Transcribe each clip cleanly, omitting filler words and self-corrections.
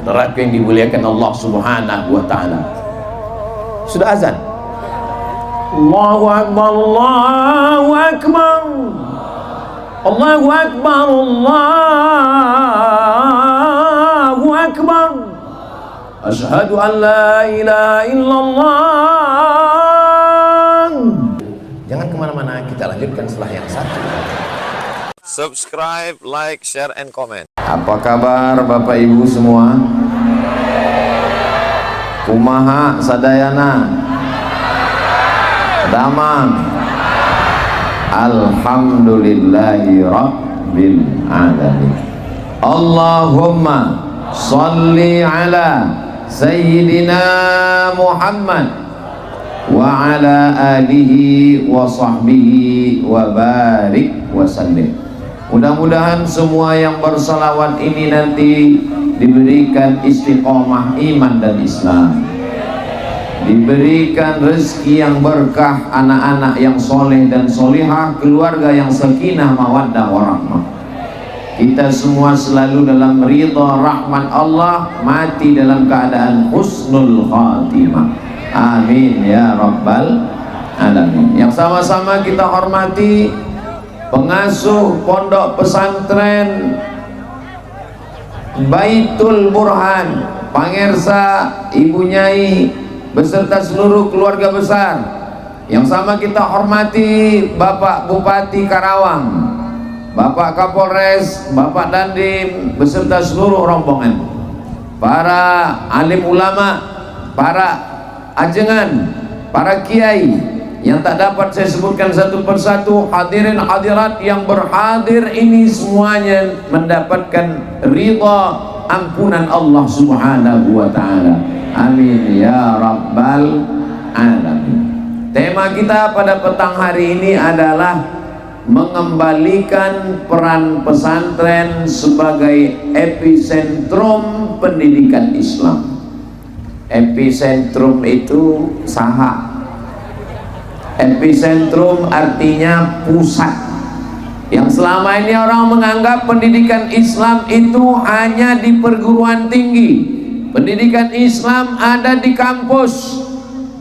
Saudaraku yang dimuliakan Allah Subhanahu wa taala. Sudah azan. Allahu akbar, Allahu akbar. Allahu akbar, Allahu akbar. Asyhadu an la ilaha illallah. Jangan kemana-mana, kita lanjutkan setelah yang satu. Subscribe, like, share, and comment. Apa kabar Bapak Ibu semua? Kumaha sadayana? Damang. Alhamdulillahi Rabbil Alamin. Allahumma salli ala Sayyidina Muhammad wa ala alihi wa sahbihi wa barik wa sallim. Mudah-mudahan semua yang bersalawat ini nanti diberikan istiqomah iman dan Islam, diberikan rezeki yang berkah, anak-anak yang soleh dan solihah, keluarga yang sakinah mawaddah warahmah. Kita semua selalu dalam ridha rahmat Allah, mati dalam keadaan husnul khatimah. Amin ya rabbal alamin. Yang sama-sama kita hormati pengasuh pondok pesantren Baitul Burhan, Pangersa, Ibu Nyai beserta seluruh keluarga besar. Yang sama kita hormati Bapak Bupati Karawang, Bapak Kapolres, Bapak Dandim beserta seluruh rombongan, para alim ulama, para ajengan, para kiai yang tak dapat saya sebutkan satu persatu, hadirin hadirat yang berhadir ini semuanya mendapatkan ridha ampunan Allah Subhanahu wa taala. Amin ya rabbal alamin. Tema kita pada petang hari ini adalah mengembalikan peran pesantren sebagai epicentrum pendidikan Islam. Epicentrum itu saha. Epicentrum artinya pusat. Yang selama ini orang menganggap pendidikan Islam itu hanya di perguruan tinggi, pendidikan Islam ada di kampus.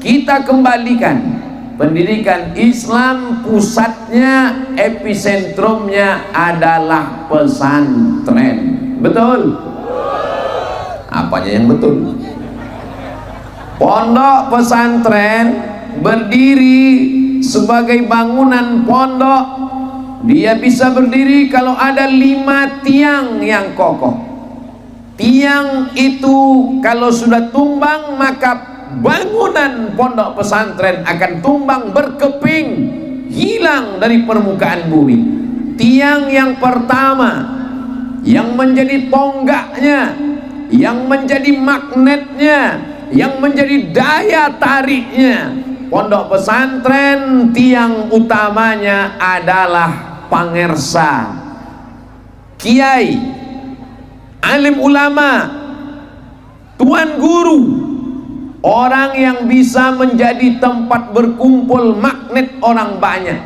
Kita kembalikan pendidikan Islam, pusatnya, epicentrumnya adalah pesantren. Betul? Apanya yang betul? Pondok pesantren berdiri sebagai bangunan pondok, dia bisa berdiri kalau ada 5 tiang yang kokoh. Tiang itu kalau sudah tumbang maka bangunan pondok pesantren akan tumbang berkeping, hilang dari permukaan bumi. Tiang yang pertama yang menjadi tonggaknya, yang menjadi magnetnya, yang menjadi daya tariknya pondok pesantren, tiang utamanya adalah pangersa, kiai, alim ulama, tuan guru, orang yang bisa menjadi tempat berkumpul magnet orang banyak.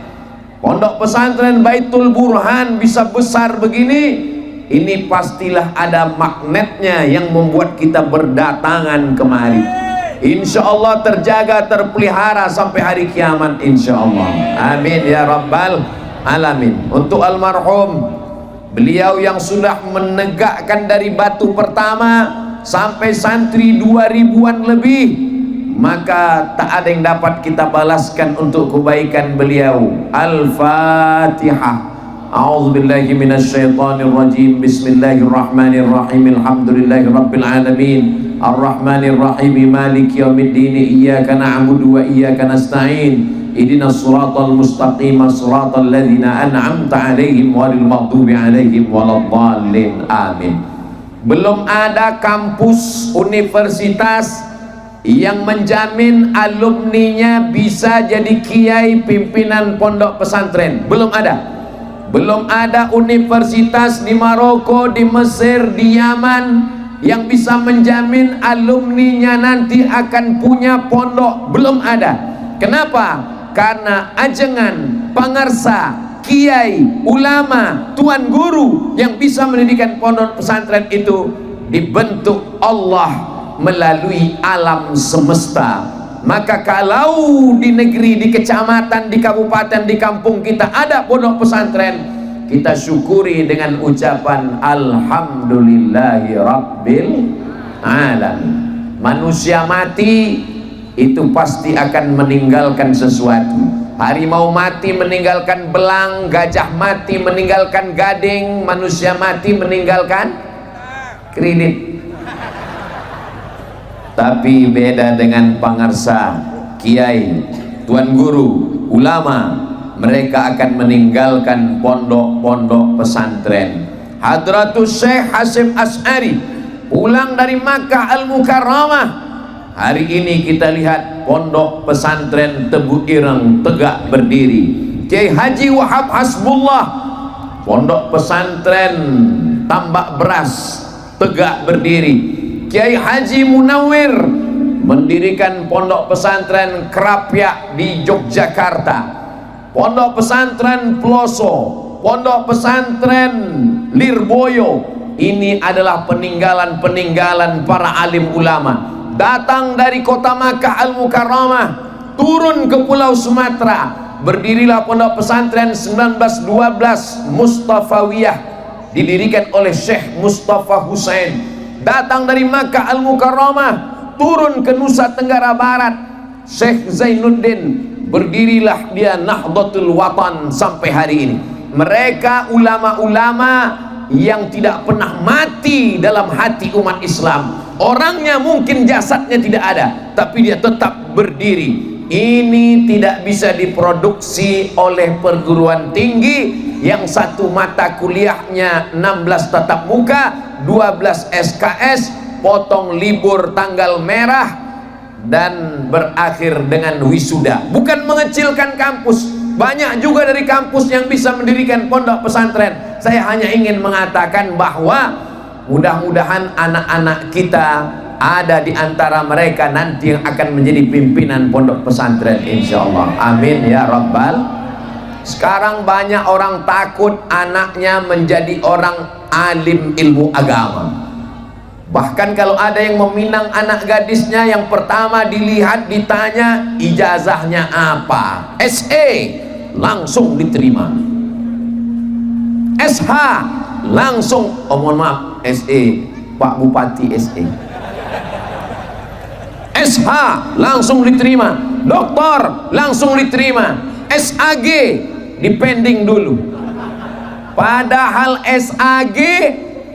Pondok pesantren Baitul Burhan bisa besar begini, ini pastilah ada magnetnya yang membuat kita berdatangan kemari. Insya Allah terjaga, terpelihara sampai hari kiamat insya Allah. Amin ya rabbal alamin. Untuk almarhum, beliau yang sudah menegakkan dari batu pertama sampai santri 2000-an lebih, maka tak ada yang dapat kita balaskan untuk kebaikan beliau. Al-Fatihah. A'udzubillahi minasyaitonirrajim. Bismillahirrahmanirrahim. Alhamdulillahirabbil alamin. Ar-Rahmanir-Rahim. Maliki yaumiddin. Iyyaka na'budu wa iyyaka nasta'in. Ihdinas siratal mustaqim, siratal ladzina an'amta 'alaihim ghairil maghdubi 'alaihim waladdallin. Amin. Belum ada kampus universitas yang menjamin alumninya bisa jadi kiai pimpinan pondok pesantren. Belum ada. Belum ada universitas di Maroko, di Mesir, di Yaman yang bisa menjamin alumninya nanti akan punya pondok. Belum ada. Kenapa? Karena ajengan, pangarsa, kiai, ulama, tuan guru yang bisa mendidikan pondok pesantren itu dibentuk Allah melalui alam semesta. Maka kalau di negeri, di kecamatan, di kabupaten, di kampung kita ada pondok pesantren, kita syukuri dengan ucapan alhamdulillahi rabbil alamin. Manusia mati itu pasti akan meninggalkan sesuatu. Harimau mati meninggalkan belang, gajah mati meninggalkan gading, manusia mati meninggalkan kredit. Tapi beda dengan pangarsa, kiai, tuan guru, ulama, mereka akan meninggalkan pondok-pondok pesantren. Hadratus Syekh Hasyim Asy'ari pulang dari Makkah Al-Mukarramah. Hari ini kita lihat pondok pesantren Tebu Ireng tegak berdiri. Kiai Haji Wahab Hasbullah, pondok pesantren Tambak Beras tegak berdiri. Kiai Haji Munawir mendirikan pondok pesantren Krapyak di Yogyakarta, pondok pesantren Ploso, pondok pesantren Lirboyo. Ini adalah peninggalan-peninggalan para alim ulama. Datang dari kota Makkah Al-Mukarramah, turun ke Pulau Sumatera, berdirilah pondok pesantren 1912 Mustafawiyah, didirikan oleh Syekh Mustafa Husain. Datang dari Makkah Al-Mukarramah, turun ke Nusa Tenggara Barat, Syekh Zainuddin, berdirilah dia Nahdlatul Watan sampai hari ini. Mereka ulama-ulama yang tidak pernah mati dalam hati umat Islam. Orangnya mungkin jasadnya tidak ada, tapi dia tetap berdiri. Ini tidak bisa diproduksi oleh perguruan tinggi yang satu mata kuliahnya 16 tatap muka, 12 SKS, potong libur tanggal merah, dan berakhir dengan wisuda. Bukan mengecilkan kampus, banyak juga dari kampus yang bisa mendirikan pondok pesantren. Saya hanya ingin mengatakan bahwa mudah-mudahan anak-anak kita ada di antara mereka nanti yang akan menjadi pimpinan pondok pesantren, insyaallah. Amin ya rabbal. Sekarang banyak orang takut anaknya menjadi orang alim ilmu agama. Bahkan kalau ada yang meminang anak gadisnya, yang pertama dilihat, ditanya ijazahnya apa. SE langsung diterima, SH langsung, oh mohon maaf, SE Pak Bupati SE, SH langsung diterima, doktor langsung diterima, SAG dipending dulu. Padahal SAG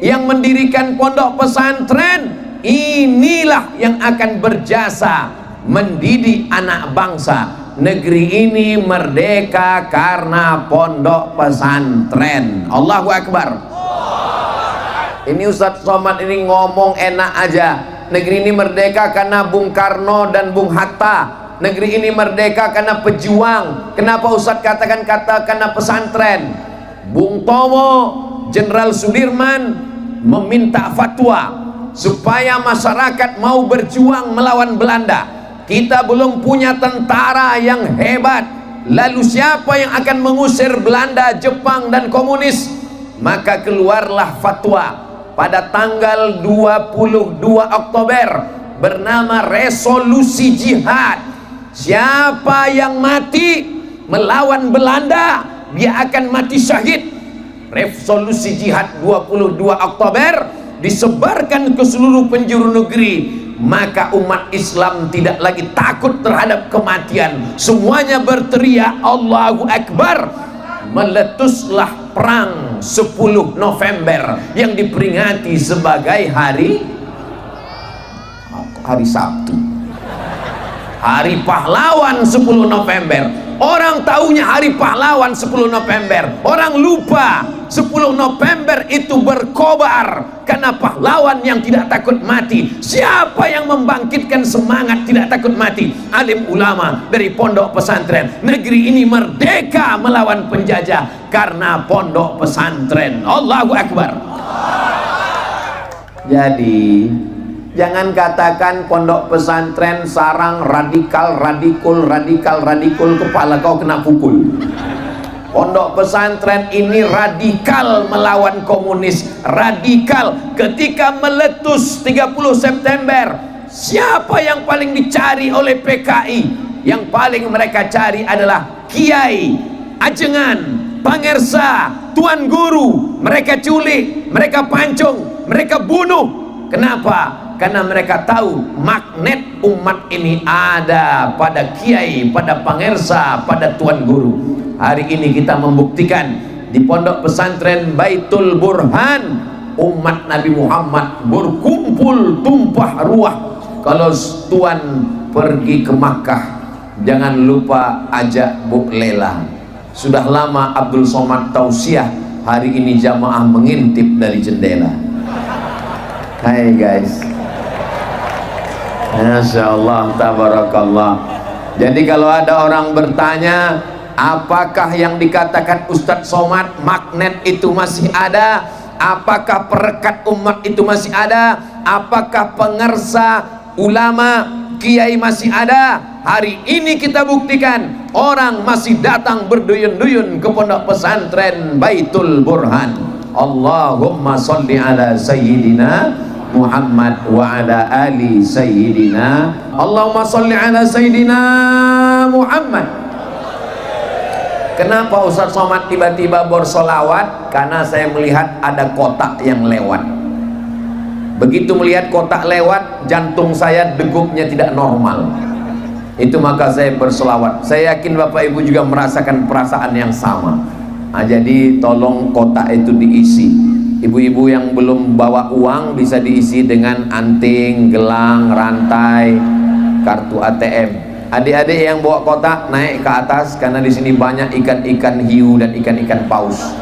yang mendirikan pondok pesantren inilah yang akan berjasa mendidik anak bangsa. Negeri ini merdeka karena pondok pesantren. Allahu Akbar. Ini Ustadz Somad ini ngomong enak aja. Negeri ini merdeka karena Bung Karno dan Bung Hatta. Negeri ini merdeka karena pejuang. Kenapa Ustadz katakan karena pesantren? Bung Tomo, Jenderal Sudirman meminta fatwa supaya masyarakat mau berjuang melawan Belanda. Kita belum punya tentara yang hebat, lalu siapa yang akan mengusir Belanda, Jepang dan komunis? Maka keluarlah fatwa pada tanggal 22 Oktober bernama resolusi jihad. Siapa yang mati melawan Belanda, dia akan mati syahid. Resolusi jihad 22 Oktober disebarkan ke seluruh penjuru negeri. Maka umat Islam tidak lagi takut terhadap kematian. Semuanya berteriak Allahu Akbar. Meletuslah perang 10 November yang diperingati sebagai hari Sabtu, Hari Pahlawan 10 November. Orang taunya Hari Pahlawan 10 November. Orang lupa 10 November itu berkobar karena pahlawan yang tidak takut mati. Siapa yang membangkitkan semangat tidak takut mati? Alim ulama dari pondok pesantren. Negeri ini merdeka melawan penjajah karena pondok pesantren. Allahu Akbar. Jadi jangan katakan pondok pesantren sarang radikal, kepala kau kena pukul. Pondok pesantren ini radikal melawan komunis, radikal. Ketika meletus 30 September, siapa yang paling dicari oleh PKI? Yang paling mereka cari adalah kiai, ajengan, pangersa, tuan guru. Mereka culik, mereka pancung, mereka bunuh. Kenapa? Karena mereka tahu magnet umat ini ada pada kiai, pada pangersa, pada tuan guru. Hari ini kita membuktikan di pondok pesantren Baitul Burhan, umat Nabi Muhammad berkumpul tumpah ruah. Kalau tuan pergi ke Makkah, jangan lupa ajak Bu Lela. Sudah lama Abdul Somad tausiah, hari ini jamaah mengintip dari jendela. Hai guys, Masya Allah, tabarakallah. Jadi kalau ada orang bertanya, apakah yang dikatakan Ustadz Somad, magnet itu masih ada? Apakah perekat umat itu masih ada? Apakah pengersa, ulama, kiai masih ada? Hari ini kita buktikan, orang masih datang berduyun-duyun ke pondok pesantren Baitul Burhan. Allahumma sholli ala sayyidina Muhammad wa ala ali sayyidina. Allahumma sholli ala sayyidina Muhammad. Kenapa Ustadz Somad tiba-tiba bersolawat? Karena saya melihat ada kotak yang lewat. Begitu melihat kotak lewat, jantung saya degupnya tidak normal. Itu maka saya bersolawat. Saya yakin Bapak Ibu juga merasakan perasaan yang sama. Nah, jadi tolong kotak itu diisi. Ibu-ibu yang belum bawa uang bisa diisi dengan anting, gelang, rantai, kartu ATM. Adik-adik yang bawa kotak naik ke atas, karena di sini banyak ikan-ikan hiu dan ikan-ikan paus.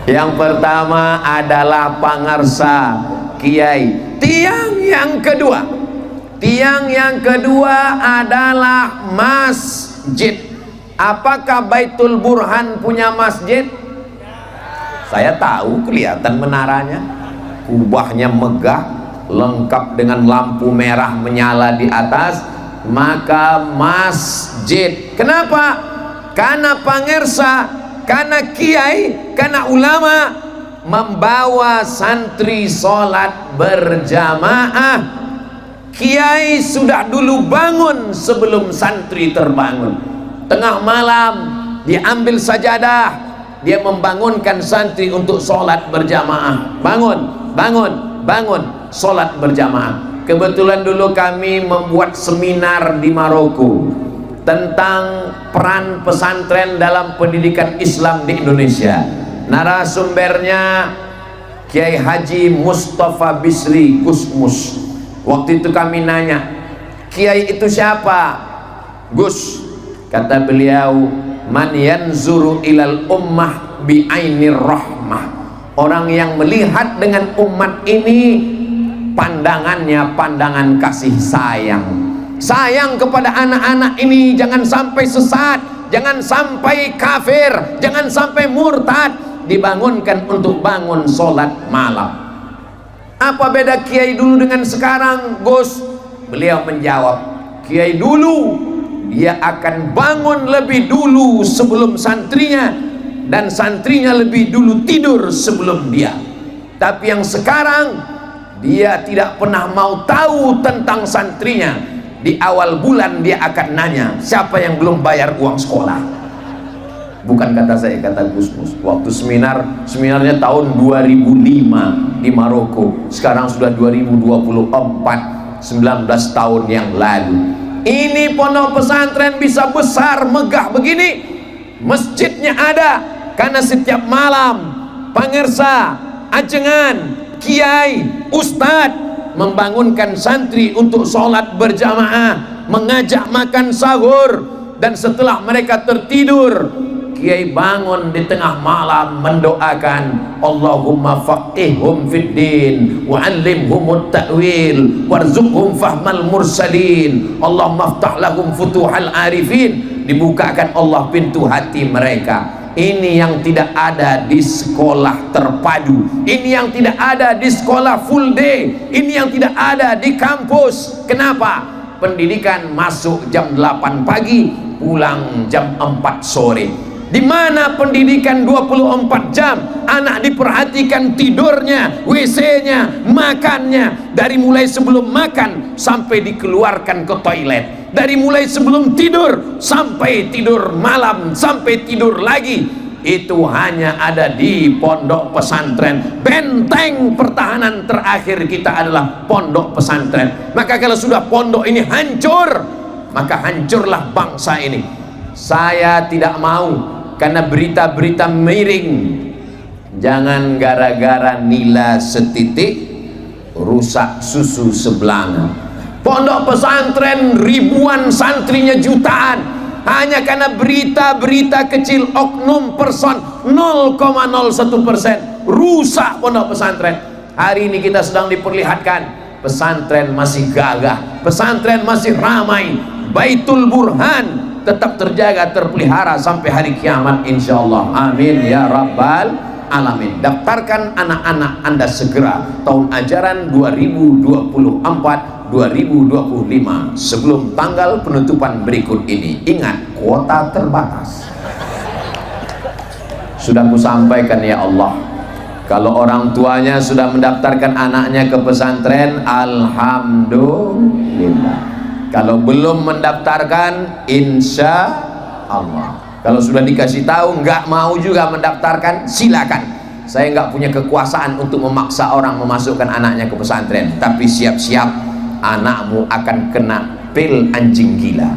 Yang pertama adalah pangarsa, kiai. Tiang yang kedua adalah masjid. Apakah Baitul Burhan punya masjid? Saya tahu, kelihatan menaranya, kubahnya megah, lengkap dengan lampu merah menyala di atas. Maka masjid. Kenapa? Karena pangersa, karena kiai, karena ulama membawa santri sholat berjamaah. Kiai sudah dulu bangun sebelum santri terbangun. Tengah malam diambil sajadah, dia membangunkan santri untuk sholat berjamaah. Bangun, sholat berjamaah. Kebetulan dulu kami membuat seminar di Maroko tentang peran pesantren dalam pendidikan Islam di Indonesia. Narasumbernya Kiai Haji Mustafa Bisri Gusmus. Waktu itu kami nanya, kiai itu siapa? Gus, kata beliau, man yanzuru ilal ummah bi'ainir rahmah. Orang yang melihat dengan umat ini, pandangannya pandangan kasih sayang. Sayang kepada anak-anak ini, jangan sampai sesat, jangan sampai kafir, jangan sampai murtad. Dibangunkan untuk bangun sholat malam. Apa beda kiai dulu dengan sekarang, Gus? Beliau menjawab, kiai dulu dia akan bangun lebih dulu sebelum santrinya, dan santrinya lebih dulu tidur sebelum dia. Tapi yang sekarang, dia tidak pernah mau tahu tentang santrinya. Di awal bulan dia akan nanya, siapa yang belum bayar uang sekolah? Bukan kata saya, kata Gusmus. Waktu seminarnya tahun 2005 di Maroko. Sekarang sudah 2024, 19 tahun yang lalu. Ini pondok pesantren bisa besar, megah begini. Masjidnya ada, karena setiap malam pangersa, ajengan, kiai, ustadz membangunkan santri untuk sholat berjamaah, mengajak makan sahur, dan setelah mereka tertidur, kiai bangun di tengah malam mendoakan, Allahumma faqihhum fid din wa 'allimhumut ta'wil warzuqhum fahmal mursalin, Allahumma aftah lahum futuhal arifin. Dibukakan Allah pintu hati mereka. Ini yang tidak ada di sekolah terpadu, ini yang tidak ada di sekolah full day, ini yang tidak ada di kampus. Kenapa? Pendidikan masuk jam 8 pagi, pulang jam 4 sore. Di mana pendidikan 24 jam? Anak diperhatikan tidurnya, WC-nya, makannya, dari mulai sebelum makan sampai dikeluarkan ke toilet, dari mulai sebelum tidur sampai tidur malam, sampai tidur lagi. Itu hanya ada di pondok pesantren. Benteng pertahanan terakhir kita adalah pondok pesantren. Maka kalau sudah pondok ini hancur, maka hancurlah bangsa ini. Saya tidak mau, karena berita-berita miring. Jangan gara-gara nila setitik rusak susu sebelanga. Pondok pesantren ribuan, santrinya jutaan. Hanya karena berita-berita kecil oknum person 0,01% rusak pondok pesantren. Hari ini kita sedang diperlihatkan pesantren masih gagah, pesantren masih ramai, Baitul Burhan tetap terjaga, terpelihara sampai hari kiamat insyaallah. Amin ya rabbal alamin. Daftarkan anak-anak Anda segera tahun ajaran 2024-2025 sebelum tanggal penutupan berikut ini. Ingat, kuota terbatas. Sudah kusampaikan ya Allah, kalau orang tuanya sudah mendaftarkan anaknya ke pesantren, alhamdulillah. Kalau belum mendaftarkan, insya Allah. Kalau sudah dikasih tahu nggak mau juga mendaftarkan, silakan. Saya nggak punya kekuasaan untuk memaksa orang memasukkan anaknya ke pesantren, tapi siap-siap anakmu akan kena pil anjing gila.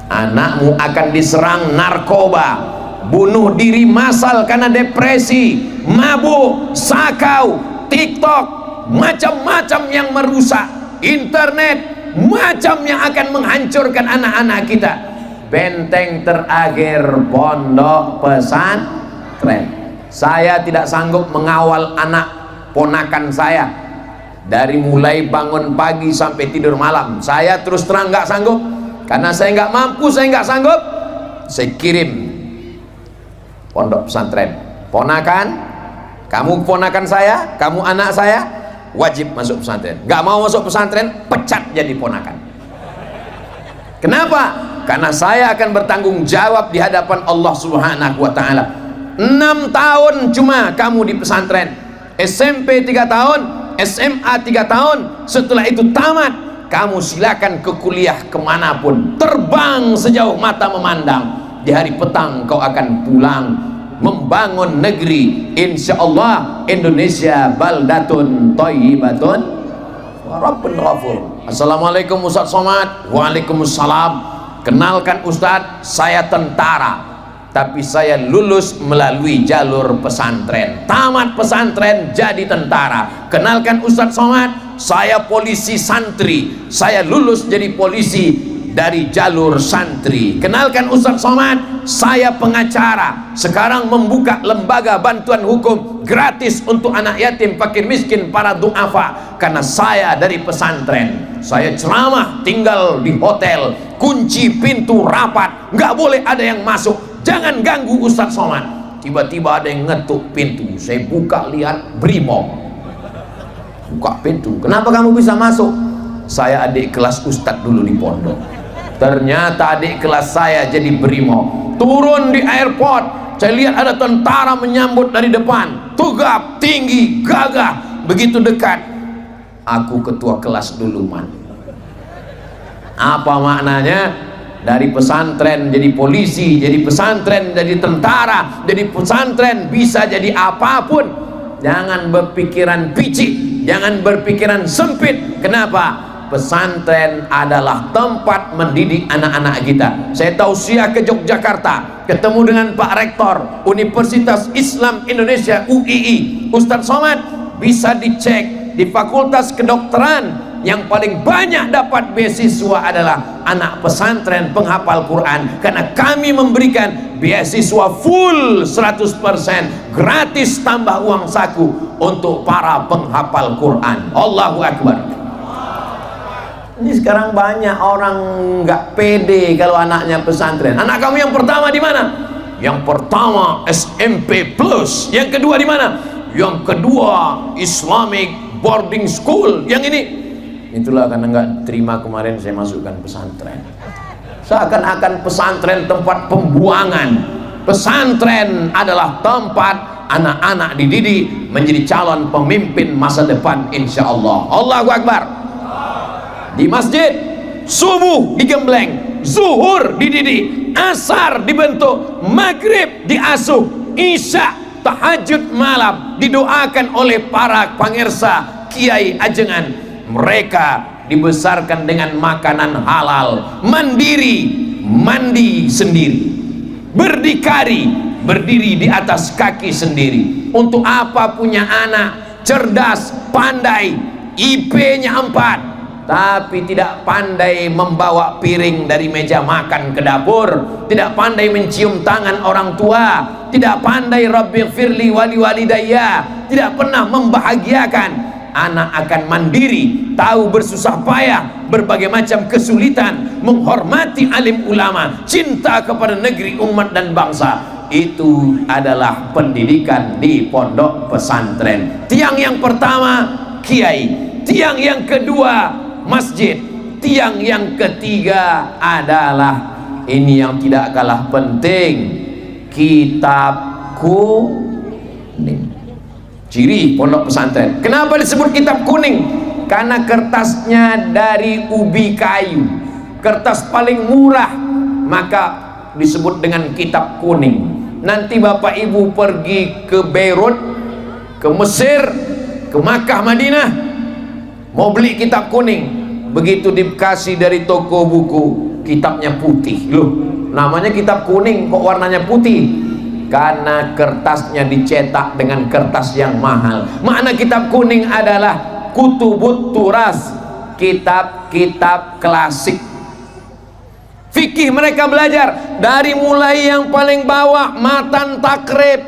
Anakmu akan diserang narkoba, bunuh diri massal karena depresi, mabuk, sakau, TikTok, macam-macam yang merusak, internet, macam yang akan menghancurkan anak-anak kita. Benteng terakhir pondok pesantren. Saya tidak sanggup mengawal anak ponakan saya dari mulai bangun pagi sampai tidur malam. Saya terus terang nggak sanggup, karena saya nggak mampu, saya nggak sanggup. Saya kirim pondok pesantren. Ponakan, kamu ponakan saya, kamu anak saya, wajib masuk pesantren. Nggak mau masuk pesantren, pecat jadi ponakan. Kenapa? Karena saya akan bertanggung jawab di hadapan Allah Subhanahu wa Ta'ala. 6 tahun cuma kamu di pesantren, SMP 3 tahun, SMA 3 tahun, setelah itu tamat, kamu silakan ke kuliah kemanapun, terbang sejauh mata memandang. Di hari petang kau akan pulang membangun negeri. Insya Allah Indonesia baldatun thayyibatun wa rabbun ghafur. Assalamualaikum Ustaz Somad. Waalaikumsalam. Kenalkan Ustaz, saya tentara, tapi saya lulus melalui jalur pesantren. Tamat pesantren jadi tentara. Kenalkan Ustaz Somad, saya polisi santri, saya lulus jadi polisi dari jalur santri. Kenalkan Ustaz Somad, saya pengacara, sekarang membuka lembaga bantuan hukum gratis untuk anak yatim, fakir miskin, para duafa, karena saya dari pesantren. Saya ceramah tinggal di hotel, kunci pintu rapat, nggak boleh ada yang masuk, jangan ganggu Ustaz Somad. Tiba-tiba ada yang ngetuk pintu, saya buka, lihat brimob. Buka pintu, kenapa kamu bisa masuk? Saya adik kelas Ustadz dulu di pondok. Ternyata adik kelas saya jadi brimob. Turun di airport, saya lihat ada tentara menyambut dari depan, tegap, tinggi, gagah. Begitu dekat, aku ketua kelas dulu man. Apa maknanya? Dari pesantren jadi polisi, jadi pesantren jadi tentara, jadi pesantren bisa jadi apapun. Jangan berpikiran picik, jangan berpikiran sempit. Kenapa? Pesantren adalah tempat mendidik anak-anak kita. Saya tausiah ke Yogyakarta, ketemu dengan Pak Rektor Universitas Islam Indonesia UII, Ustadz Somad. Bisa dicek di Fakultas Kedokteran, yang paling banyak dapat beasiswa adalah anak pesantren penghafal Quran, karena kami memberikan beasiswa full 100% gratis tambah uang saku untuk para penghafal Quran. Allahu Akbar. Ini sekarang banyak orang nggak pede kalau anaknya pesantren. Anak kamu yang pertama di mana? Yang pertama SMP Plus. Yang kedua di mana? Yang kedua Islamic Boarding School. Yang ini, itulah karena nggak terima kemarin saya masukkan pesantren. Seakan-akan pesantren tempat pembuangan. Pesantren adalah tempat anak-anak dididik menjadi calon pemimpin masa depan, insya Allah. Allahu Akbar. Di masjid, subuh digembleng, zuhur dididik, asar dibentuk, maghrib diasuh, isya tahajud malam didoakan oleh para pangirsa kiai ajengan. Mereka dibesarkan dengan makanan halal, mandiri, mandi sendiri, berdikari, berdiri di atas kaki sendiri. Untuk apa punya anak cerdas, pandai, IP-nya 4, tapi tidak pandai membawa piring dari meja makan ke dapur, tidak pandai mencium tangan orang tua, tidak pandai rabbighfirli wali walidayya, tidak pernah membahagiakan. Anak akan mandiri, tahu bersusah payah, berbagai macam kesulitan, menghormati alim ulama, cinta kepada negeri, umat dan bangsa. Itu adalah pendidikan di pondok pesantren. Tiang yang pertama kiai, tiang yang kedua masjid, tiang yang ketiga adalah ini yang tidak kalah penting, kitab kuning. Ciri pondok pesantren. Kenapa disebut kitab kuning? Karena kertasnya dari ubi kayu, kertas paling murah, maka disebut dengan kitab kuning. Nanti Bapak Ibu pergi ke Beirut, ke Mesir, ke Makkah, Madinah, mau beli kitab kuning, begitu dikasih dari toko buku, kitabnya putih. Loh, namanya kitab kuning kok warnanya putih? Karena kertasnya dicetak dengan kertas yang mahal. Makna kitab kuning adalah kutubut turas, kitab-kitab klasik. Fikih mereka belajar dari mulai yang paling bawah matan takrib,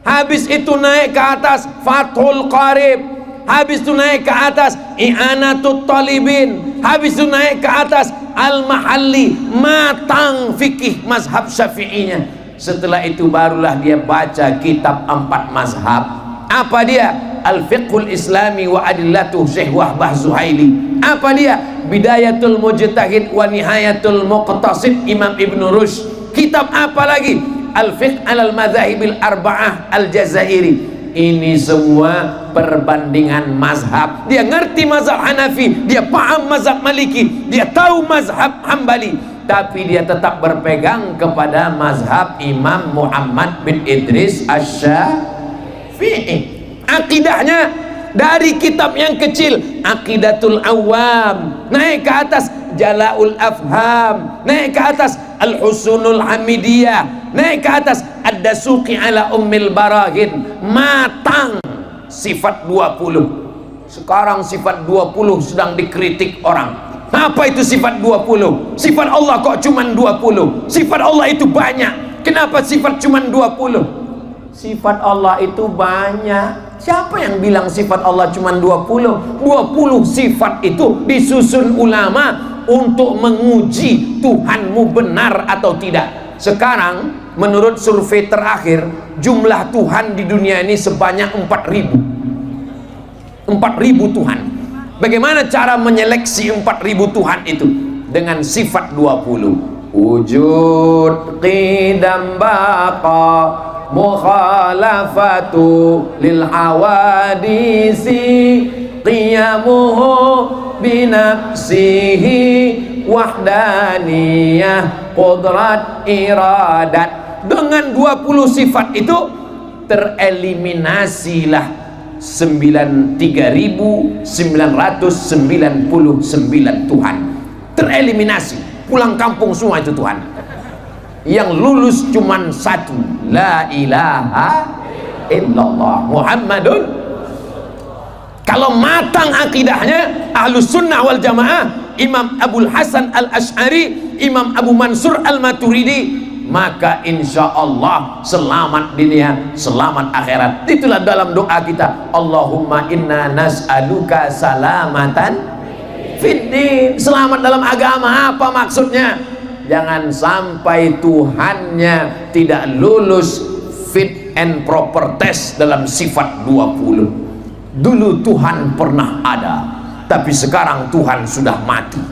habis itu naik ke atas fathul qarib, habis itu naik ke atas i'anatut talibin, habis itu naik ke atas al-mahalli, matang fikih mazhab syafi'inya. Setelah itu barulah dia baca kitab 4 mazhab. Apa dia? Al-Fiqhul Islami wa Adillatuh Syekh Wahbah Zuhaili. Apa dia? Bidayatul Mujtahid wa Nihayatul Muqtasid Imam Ibn Rushd. Kitab apa lagi? Al-Fiqh alal Madzahibil Arba'ah Al-Jazairi. Ini semua perbandingan mazhab. Dia ngerti mazhab Hanafi, dia paham mazhab Maliki, dia tahu mazhab Hambali, tapi dia tetap berpegang kepada mazhab Imam Muhammad bin Idris Asy-Syafi'i. Akidahnya dari kitab yang kecil, Aqidatul Awam, naik ke atas Jala'ul Afham, naik ke atas Al-Husunul Hamidiyah, naik ke atas Ad-Dasuqi ala Ummil Barahin, matang sifat 20. Sekarang sifat 20 sedang dikritik orang. Apa itu sifat 20? Sifat Allah kok cuman 20? Sifat Allah itu banyak. Kenapa sifat cuman 20? Sifat Allah itu banyak. Siapa yang bilang sifat Allah cuman 20? 20 sifat itu disusun ulama untuk menguji Tuhanmu benar atau tidak. Sekarang menurut survei terakhir, jumlah Tuhan di dunia ini sebanyak 4.000 Tuhan. Bagaimana cara menyeleksi 4.000 Tuhan itu? Dengan sifat 20. Wujud qidam baqa mukhalafatu lil hawadisi qiyamuhu binafsihi wahdaniyah qudrat iradat. Dengan 20 sifat itu tereliminasilah 93.999 Tuhan. Tereliminasi, pulang kampung semua itu Tuhan. Yang lulus cuman satu, la ilaha illallah Muhammadun. Kalau matang akidahnya Ahlus Sunnah wal Jamaah, Imam Abul Hasan Al-Asy'ari, Imam Abu Mansur Al-Maturidi, maka insya Allah selamat dunia, selamat akhirat. Itulah dalam doa kita, Allahumma inna nas'aluka salamatan fiddin. Selamat dalam agama. Apa maksudnya? Jangan sampai Tuhannya tidak lulus fit and proper test dalam sifat 20. Dulu Tuhan pernah ada, tapi sekarang Tuhan sudah mati.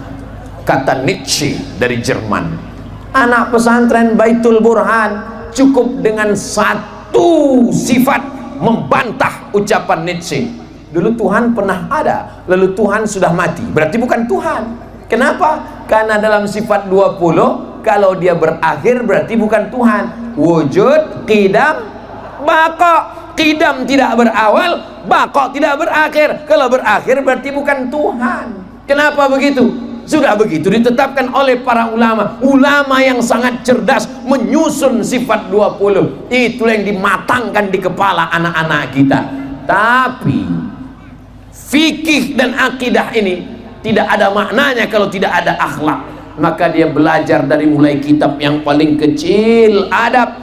kata Nietzsche dari Jerman. Anak pesantren Baitul Burhan cukup dengan satu sifat membantah ucapan Nietzsche. Dulu Tuhan pernah ada, lalu Tuhan sudah mati, berarti bukan Tuhan. Kenapa? Karena dalam sifat 20, kalau dia berakhir berarti bukan Tuhan. Wujud, qidam, baqa. Qidam tidak berawal, baqa tidak berakhir. Kalau berakhir berarti bukan Tuhan. Kenapa begitu? Sudah begitu ditetapkan oleh para ulama. Ulama yang sangat cerdas menyusun sifat 20. Itulah yang dimatangkan di kepala anak-anak kita. Tapi fikih dan akidah ini tidak ada maknanya kalau tidak ada akhlak. Maka dia belajar dari mulai kitab yang paling kecil, adab,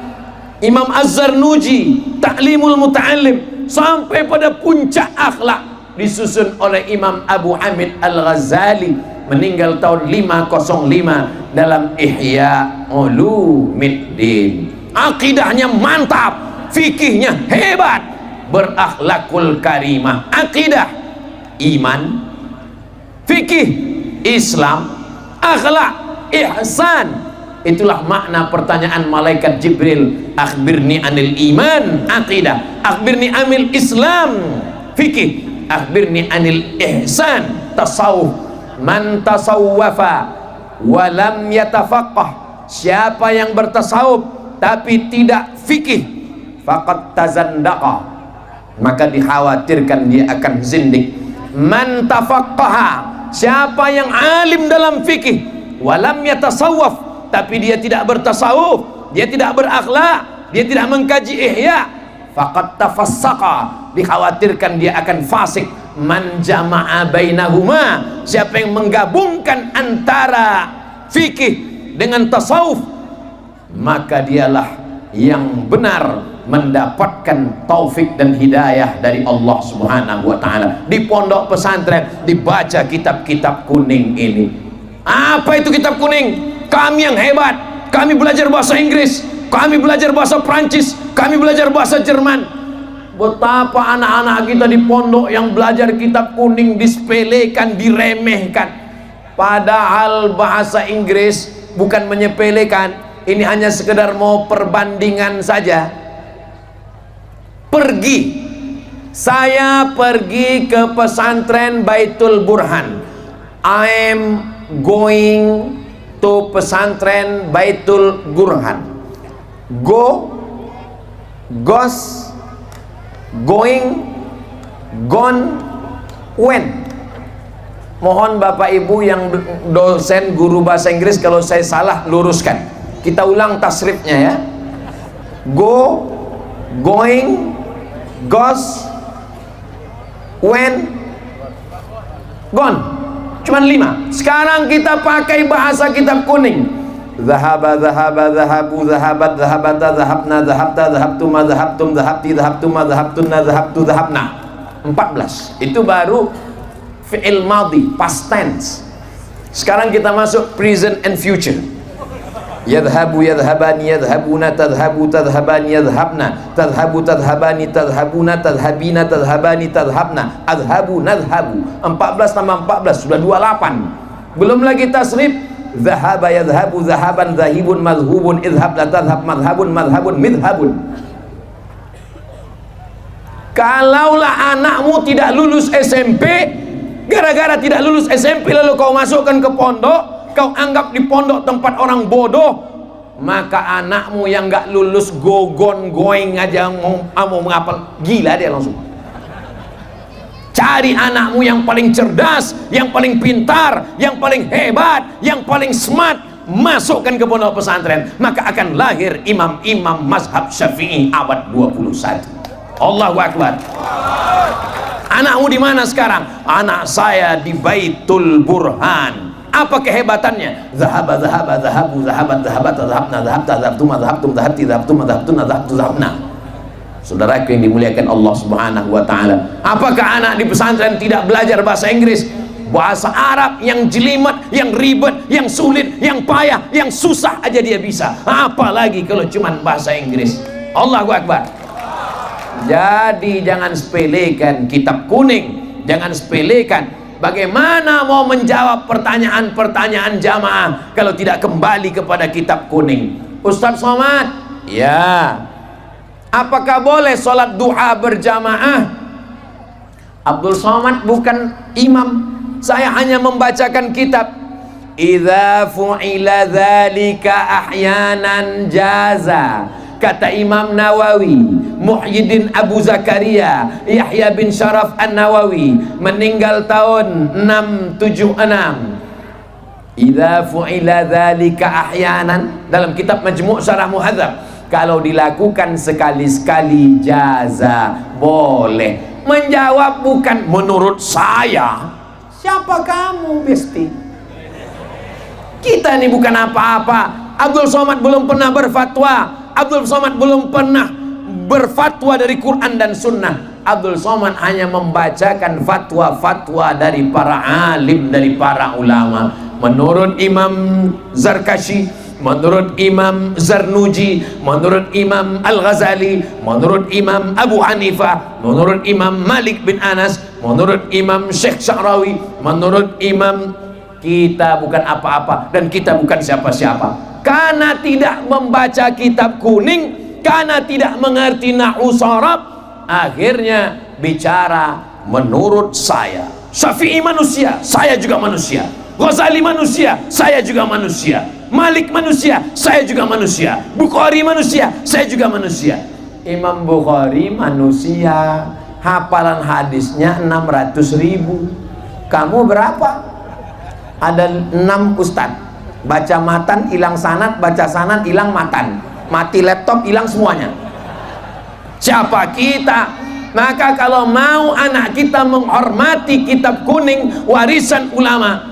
Imam Az-Zarnuji, Ta'limul Muta'allim, sampai pada puncak akhlak disusun oleh Imam Abu Hamid Al-Ghazali, meninggal tahun 505 dalam Ihya Ulumuddin. Akidahnya mantap, fikihnya hebat, berakhlakul karimah. Akidah, iman, fikih, Islam, akhlak, ihsan. Itulah makna pertanyaan malaikat Jibril, akhbirni anil iman, aqidah, akhbirni anil Islam, fikih, akhbirni anil ihsan, tasawuf. Man tasawwafa walam yatafaqqah, siapa yang bertasawuf tapi tidak fikih, faqad tazandaqa, maka dikhawatirkan dia akan zindik. Man tafaqqaha, siapa yang alim dalam fikih, walam yatasawwaf, tapi dia tidak bertasawuf, dia tidak berakhlak, dia tidak mengkaji ihya, faqad tafassaqa, dikhawatirkan dia akan fasik. Man jama'a bainahuma, siapa yang menggabungkan antara fikih dengan tasawuf, maka dialah yang benar mendapatkan taufik dan hidayah dari Allah Subhanahu wa ta'ala. Di pondok pesantren dibaca kitab-kitab kuning ini. Apa itu kitab kuning? Kami yang hebat, kami belajar bahasa Inggris, kami belajar bahasa Prancis, kami belajar bahasa Jerman. Betapa anak-anak kita di pondok yang belajar kitab kuning disepelekan, diremehkan. Padahal bahasa Inggris bukan menyepelekan, ini hanya sekedar mau perbandingan saja. Pergi, saya pergi ke pesantren Baitul Burhan. I'm going to pesantren Baitul Burhan. Go, goes, going, gone, when. Mohon Bapak Ibu yang dosen guru bahasa Inggris, kalau saya salah luruskan. Kita ulang tasrifnya ya. Go, going, goes, when, gone. Cuman 5. Sekarang kita pakai bahasa kitab kuning. Zahaba, zahaba, zahabu, zahabat, zahabata, zahabna, zahabta, zahabtuma, zahabtum, zahabti, zahabtuma, zahabtunna, zahabtu, zahabna. 14. Itu baru fi'il madhi, past tense. Sekarang kita masuk present and future. Yadhabu, yadhabani, yadhabuna, tadhabu, tadhabani, yadhabna, tadhabu, tadhabani, tadhabuna, tadhabina, tadhabani, tadhabna, adhabu, nadhabu. 14 tambah 14 sudah 28. Belum lagi tasrif. Zahaba, yadhabu, zahaban, zahibun, madhubun, idhab, la tadhab, madhabun, madhabun, midhabun. Kalaulah anakmu tidak lulus SMP, gara-gara tidak lulus SMP lalu kau masukkan ke pondok, kau anggap di pondok tempat orang bodoh, maka anakmu yang gak lulus gogon going aja mau menghafal, gila dia langsung. Cari anakmu yang paling cerdas, yang paling pintar, yang paling hebat, yang paling smart, masukkan ke pondok pesantren, maka akan lahir imam-imam mazhab Syafi'i abad 21. Allahu Akbar. Anakmu di mana sekarang? Anak saya di Baitul Burhan. Apa kehebatannya? Zahaba, zahaba, zahabu, zahabat, zahabat, zahabna, zahabta, zahabtuma, zahabtum, zahabti, zahabtuma, zahabtuna, zahabtu, zahabna. Saudaraku yang dimuliakan Allah Subhanahu wa ta'ala, apakah anak di pesantren tidak belajar bahasa Inggris? Bahasa Arab yang jelimet, yang ribet, yang sulit, yang payah, yang susah aja dia bisa, apalagi kalau cuman bahasa Inggris. Allahu Akbar. Jadi jangan sepelekan kitab kuning, jangan sepelekan Bagaimana mau menjawab pertanyaan-pertanyaan jamaah kalau tidak kembali kepada kitab kuning? Ustaz Somad, ya. Apakah boleh sholat duha berjamaah? Abdul Somad bukan imam, saya hanya membacakan kitab. Idza fu'ila dzalika ahyanan jaza. Kata Imam Nawawi, Muhyiddin Abu Zakaria, Yahya bin Syaraf An-Nawawi, meninggal tahun 676. Idza fu'ila dzalika ahyanan, dalam kitab Majmu' Syarah Muhadzab, kalau dilakukan sekali-sekali jaza, boleh. Menjawab bukan menurut saya. Siapa kamu, Besti? Kita ini bukan apa-apa. Abdul Somad belum pernah berfatwa. Abdul Somad belum pernah berfatwa dari Quran dan Sunnah. Abdul Somad hanya membacakan fatwa-fatwa dari para alim, dari para ulama. Menurut Imam Zarkashi, menurut Imam Zarnuji, menurut Imam Al-Ghazali, menurut Imam Abu Hanifah, menurut Imam Malik bin Anas, menurut Imam Syekh Sya'rawi, menurut Imam, kita bukan apa-apa dan kita bukan siapa-siapa. Karena tidak membaca kitab kuning, karena tidak mengerti nahwu sharaf, akhirnya bicara menurut saya. Syafi'i manusia, saya juga manusia. Ghazali manusia, saya juga manusia. Malik manusia, saya juga manusia. Bukhari manusia, saya juga manusia. Imam Bukhari manusia, hafalan hadisnya 600.000. Kamu berapa? Ada 6 ustadz. Baca matan hilang sanad, baca sanad hilang matan, mati laptop hilang semuanya. Siapa kita? Maka kalau mau anak kita menghormati kitab kuning warisan ulama,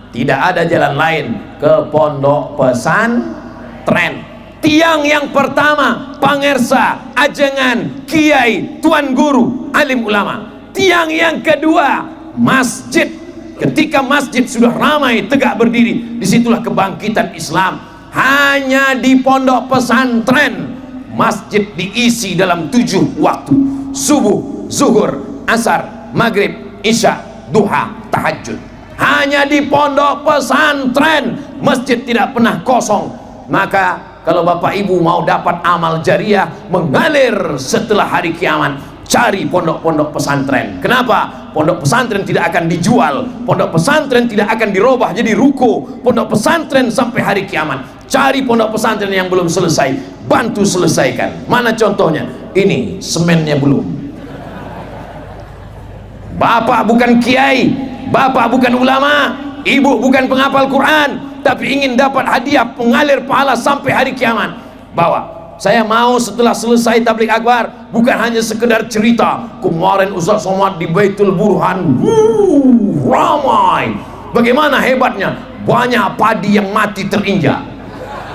tidak ada jalan lain ke pondok pesantren. Tiang yang pertama, pangersa, ajengan, kiai, tuan guru, alim ulama. Tiang yang kedua, masjid. Ketika masjid sudah ramai tegak berdiri, disitulah kebangkitan Islam. Hanya di pondok pesantren masjid diisi dalam 7 waktu: subuh, zuhur, asar, maghrib, isya, duha, tahajud. Hanya di pondok pesantren masjid tidak pernah kosong. Maka kalau bapak ibu mau dapat amal jariah mengalir setelah hari kiamat, cari pondok-pondok pesantren. Kenapa? Pondok pesantren tidak akan dijual, pondok pesantren tidak akan dirubah jadi ruko, pondok pesantren sampai hari kiamat. Cari pondok pesantren yang belum selesai, bantu selesaikan. Mana contohnya? Ini semennya belum. Bapak bukan kiai, bapak bukan ulama, ibu bukan penghafal Quran, tapi ingin dapat hadiah pengalir pahala sampai hari kiamat. Bawa. Saya mau setelah selesai tabligh akbar, bukan hanya sekedar cerita. Kemarin Ustaz Somad di Baitul Burhan, ramai. Bagaimana hebatnya? Banyak padi yang mati terinjak.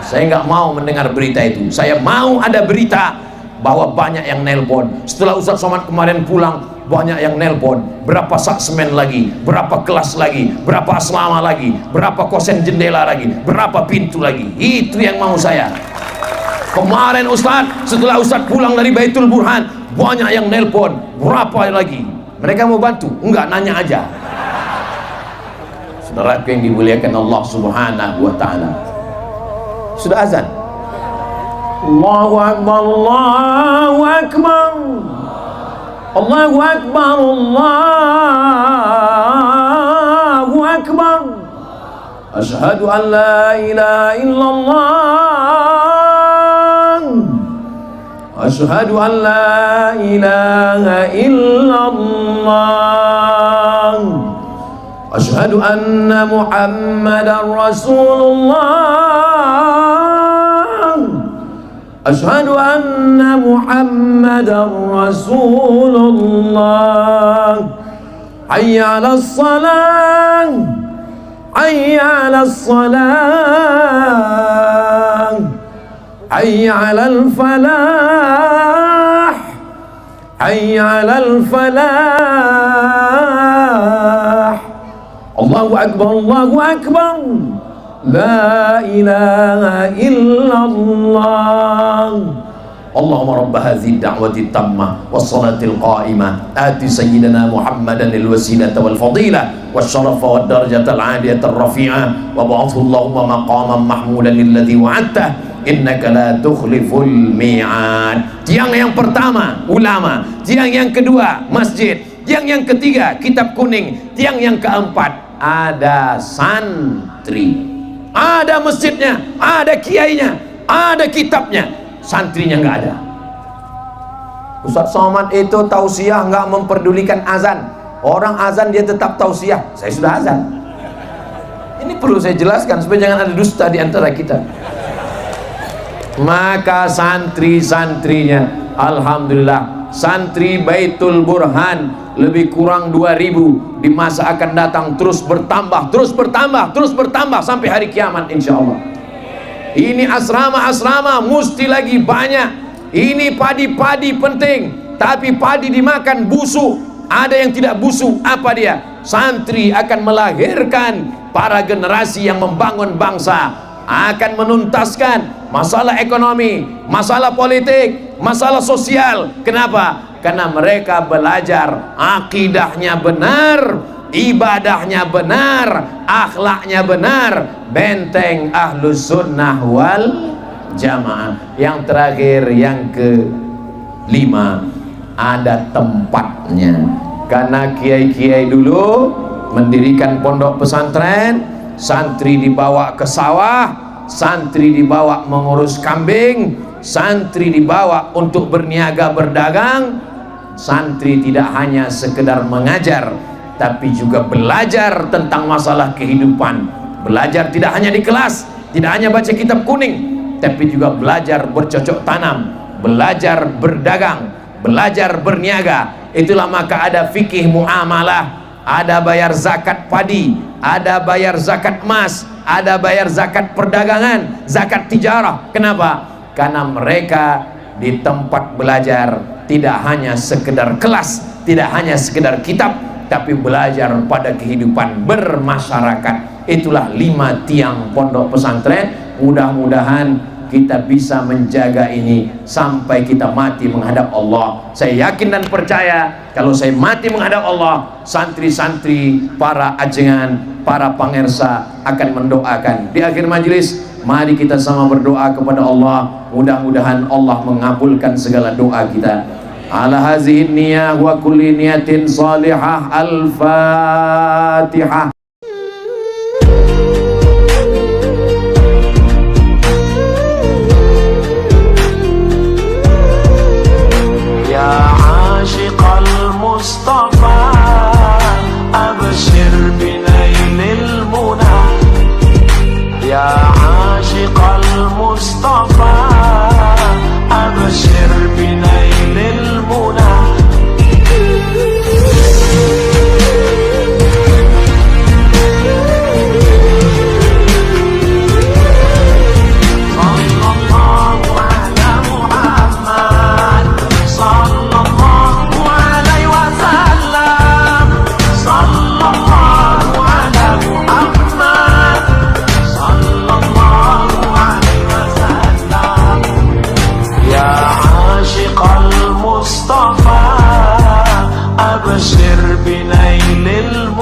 Saya nggak mau mendengar berita itu. Saya mau ada berita bahwa banyak yang nelpon. Setelah Ustaz Somad kemarin pulang, banyak yang nelpon. Berapa sak semen lagi? Berapa kelas lagi? Berapa asrama lagi? Berapa kosen jendela lagi? Berapa pintu lagi? Itu yang mau saya. Kemarin Ustaz, setelah Ustaz pulang dari Baitul Burhan, banyak yang nelpon. Berapa lagi? Mereka mau bantu? Enggak, nanya aja. Saudaraku yang dimuliakan Allah Subhanahu wa ta'ala, sudah azan. Allahu Akbar, Allahu Akbar, Allahu Akbar, Allahu Akbar. Asyhadu an la ilaha illallah, asyhadu an la ilaha illallah, asyhadu anna Muhammadar Rasulullah, asyhadu anna Muhammadar Rasulullah. Hayya 'alas salah, hayya 'alas salah, hayya 'alal falah, hayya 'alal falah. Allahu Akbar, Allahu Akbar. La ilaha illallah, Allahumma rabb hadhihi ad-da'wati tammah was-salatil qa'imah ati sayyidina Muhammadan al-wasilata wal fadilah wasyarafa wad darajatal 'aliyata ar-rafi'ah wa ba'athu Allahumma maqaman mahmudan alladhi wa'adta innaka la tukhliful mi'ad. Tiang yang pertama ulama, tiang yang kedua masjid, tiang yang ketiga kitab kuning, tiang yang keempat ada santri. Ada masjidnya, ada kiainya, ada kitabnya, santrinya nggak ada. Ustaz Somad itu tausiah nggak memperdulikan azan. Orang azan dia tetap tausiah. Saya sudah azan. Ini perlu saya jelaskan supaya jangan ada dusta di antara kita. Maka santri-santrinya, alhamdulillah, santri Baitul Burhan lebih kurang 2000 di masa akan datang terus bertambah, terus bertambah, terus bertambah sampai hari kiamat insya Allah. Ini asrama-asrama mesti lagi banyak. Ini padi-padi penting, tapi padi dimakan busuk. Ada yang tidak busuk, apa dia? Santri akan melahirkan para generasi yang membangun bangsa, akan menuntaskan masalah ekonomi, masalah politik, masalah sosial. Kenapa? Karena mereka belajar akidahnya benar, ibadahnya benar, akhlaknya benar, benteng ahlus sunnah wal jamaah. Yang terakhir, yang kelima, ada tempatnya. Karena kiai-kiai dulu mendirikan pondok pesantren, santri dibawa ke sawah, santri dibawa mengurus kambing, santri dibawa untuk berniaga berdagang. Santri tidak hanya sekedar mengajar, tapi juga belajar tentang masalah kehidupan. Belajar tidak hanya di kelas, tidak hanya baca kitab kuning, tapi juga belajar bercocok tanam, belajar berdagang, belajar berniaga. Itulah maka ada fikih muamalah, ada bayar zakat padi, ada bayar zakat emas, ada bayar zakat perdagangan, zakat tijarah. Kenapa? Karena mereka di tempat belajar tidak hanya sekedar kelas, tidak hanya sekedar kitab, tapi belajar pada kehidupan bermasyarakat. Itulah 5 tiang pondok pesantren. Mudah-mudahan kita bisa menjaga ini sampai kita mati menghadap Allah. Saya yakin dan percaya kalau saya mati menghadap Allah, santri-santri, para ajengan, para pangersa akan mendoakan. Di akhir majelis, mari kita sama berdoa kepada Allah. Mudah-mudahan Allah mengabulkan segala doa kita. Ala hazihi niyah wa kulli niyatin salihah. Al-Fatihah. Ya ashiqal Mustafa abshir binailil muna. Ya ashiqal Mustafa abshir binailil muna. Mustafa abshir binailil